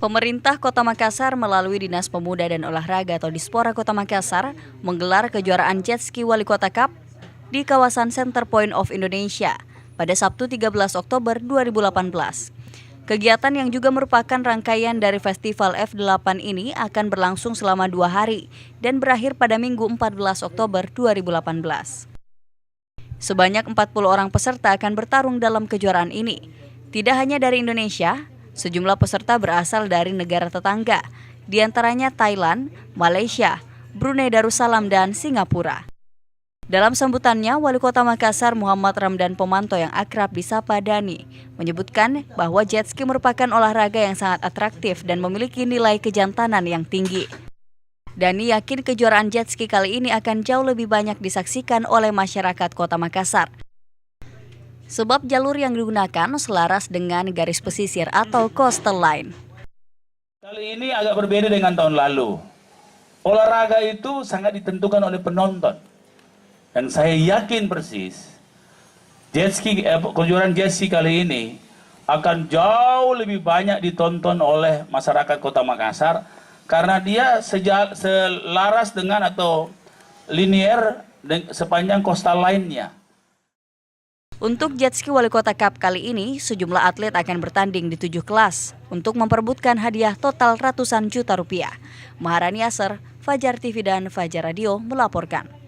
Pemerintah Kota Makassar melalui Dinas Pemuda dan Olahraga atau Dispora Kota Makassar menggelar kejuaraan Jet Ski Wali Kota Cup di kawasan Center Point of Indonesia pada Sabtu 13 Oktober 2018. Kegiatan yang juga merupakan rangkaian dari Festival F8 ini akan berlangsung selama 2 hari dan berakhir pada Minggu 14 Oktober 2018. Sebanyak 40 orang peserta akan bertarung dalam kejuaraan ini. Tidak hanya dari Indonesia, sejumlah peserta berasal dari negara tetangga, diantaranya Thailand, Malaysia, Brunei Darussalam, dan Singapura. Dalam sambutannya, Wali Kota Makassar Muhammad Ramdan Pomanto yang akrab disapa Dani menyebutkan bahwa jet ski merupakan olahraga yang sangat atraktif dan memiliki nilai kejantanan yang tinggi. Dani yakin kejuaraan jet ski kali ini akan jauh lebih banyak disaksikan oleh masyarakat Kota Makassar. Sebab jalur yang digunakan selaras dengan garis pesisir atau coastal line. Kali ini agak berbeda dengan tahun lalu. Olahraga itu sangat ditentukan oleh penonton. Dan saya yakin persis, kejuaraan jet ski kali ini akan jauh lebih banyak ditonton oleh masyarakat Kota Makassar karena dia selaras dengan atau linear sepanjang coastal line-nya. Untuk Jet Ski Wali Kota Cup kali ini, sejumlah atlet akan bertanding di 7 kelas untuk memperebutkan hadiah total ratusan juta rupiah. Maharani Yasser, Fajar TV dan Fajar Radio melaporkan.